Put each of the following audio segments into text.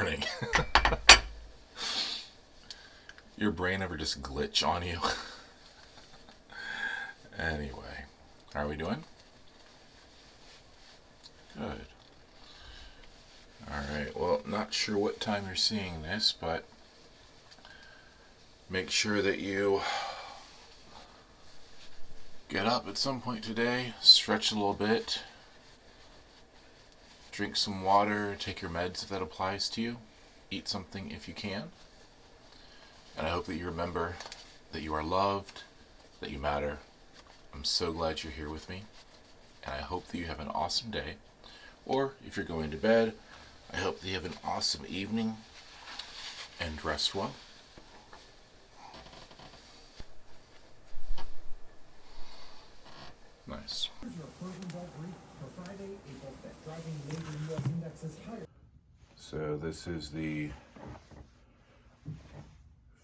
morning. Your brain ever just glitch on you? Anyway, how are we doing? Good. Alright, well, not sure what time you're seeing this, but make sure that you get up at some point today, stretch a little bit, drink some water, take your meds if that applies to you, eat something if you can, and I hope that you remember that you are loved, that you matter. I'm so glad you're here with me, and I hope that you have an awesome day, or if you're going to bed, I hope that you have an awesome evening, and rest well. Nice. So this is the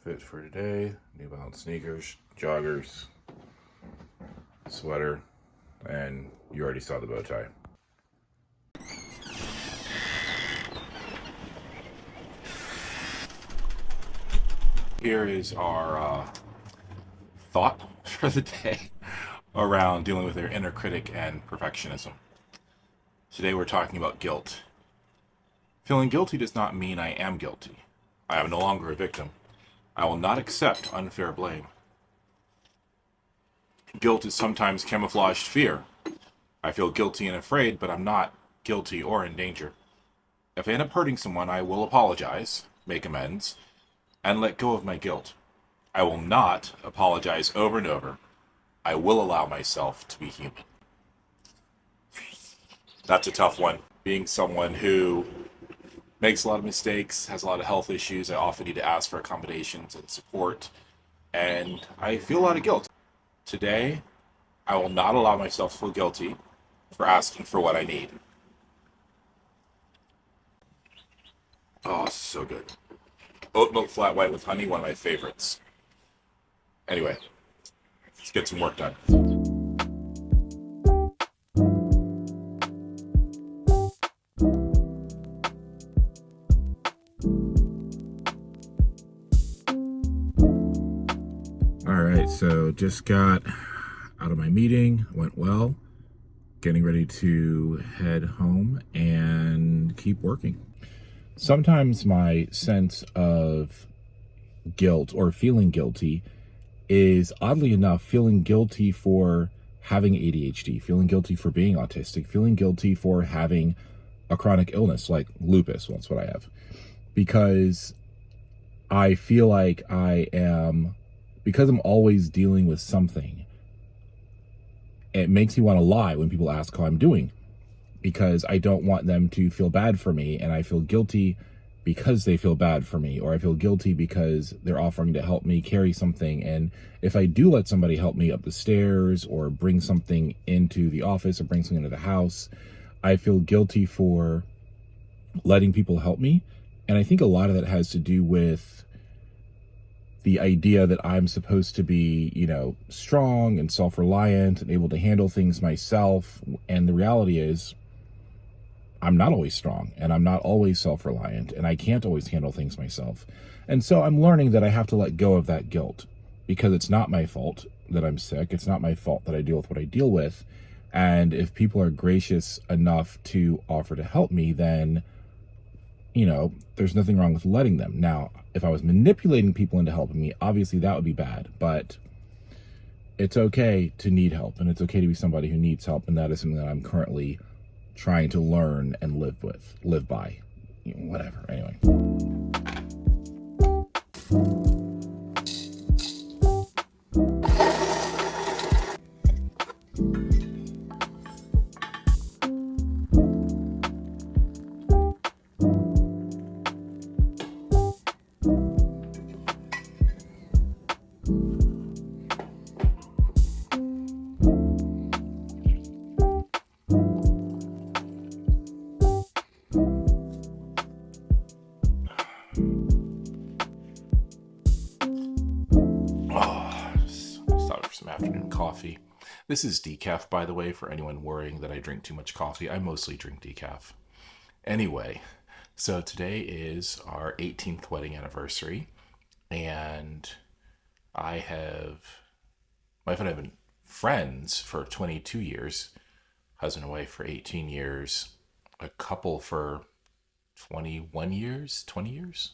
fit for today. New Balance sneakers, joggers, sweater, and you already saw the bow tie. Here is our thought for the day around dealing with their inner critic and perfectionism. Today we're talking about guilt. Feeling guilty does not mean I am guilty. I am no longer a victim. I will not accept unfair blame. Guilt is sometimes camouflaged fear. I feel guilty and afraid, but I'm not guilty or in danger. If I end up hurting someone, I will apologize, make amends, and let go of my guilt. I will not apologize over and over. I will allow myself to be human. That's a tough one. Being someone who makes a lot of mistakes, has a lot of health issues, I often need to ask for accommodations and support, and I feel a lot of guilt. Today, I will not allow myself to feel guilty for asking for what I need. Oh, so good. Oat milk flat white with honey, one of my favorites. Anyway, let's get some work done. Alright, so just got out of my meeting, went well, getting ready to head home and keep working. Sometimes my sense of guilt or feeling guilty is, oddly enough, feeling guilty for having ADHD, feeling guilty for being autistic, feeling guilty for having a chronic illness like lupus. Well, that's what I have. Because I feel like because I'm always dealing with something, it makes me want to lie when people ask how I'm doing, because I don't want them to feel bad for me, and I feel guilty because they feel bad for me, or I feel guilty because they're offering to help me carry something. And if I do let somebody help me up the stairs or bring something into the office or bring something into the house, I feel guilty for letting people help me. And I think a lot of that has to do with the idea that I'm supposed to be, strong and self-reliant and able to handle things myself. And the reality is, I'm not always strong, and I'm not always self-reliant, and I can't always handle things myself. And so I'm learning that I have to let go of that guilt, because it's not my fault that I'm sick. It's not my fault that I deal with what I deal with. And if people are gracious enough to offer to help me, then, there's nothing wrong with letting them. Now, if I was manipulating people into helping me, obviously that would be bad, but it's okay to need help, and it's okay to be somebody who needs help, and that is something that I'm currently trying to learn and live by, whatever. Anyway. Some afternoon coffee. This is decaf, by the way, for anyone worrying that I drink too much coffee. I mostly drink decaf. Anyway, So today is our 18th wedding anniversary, and I have my wife and I have been friends for 22 years, husband and wife for 18 years, a couple for 21 years, 20 years.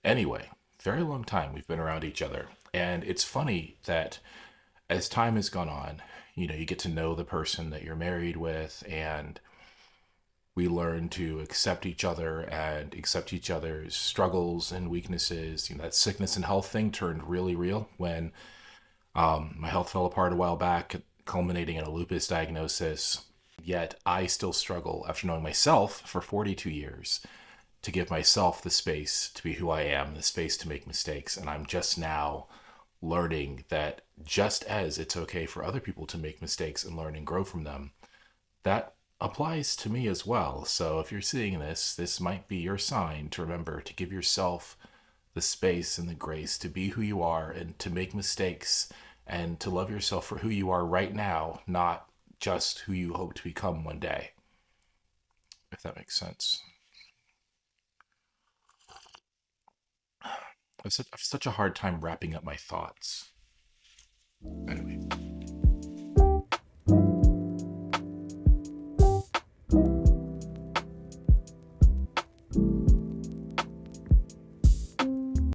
Anyway, very long time we've been around each other. And it's funny that as time has gone on, you get to know the person that you're married with, and we learn to accept each other and accept each other's struggles and weaknesses. That sickness and health thing turned really real when my health fell apart a while back, culminating in a lupus diagnosis. Yet I still struggle after knowing myself for 42 years to give myself the space to be who I am, the space to make mistakes. And I'm just now learning that just as it's okay for other people to make mistakes and learn and grow from them, that applies to me as well. So if you're seeing this, this might be your sign to remember to give yourself the space and the grace to be who you are and to make mistakes and to love yourself for who you are right now, not just who you hope to become one day, if that makes sense. I've such a hard time wrapping up my thoughts. Anyway.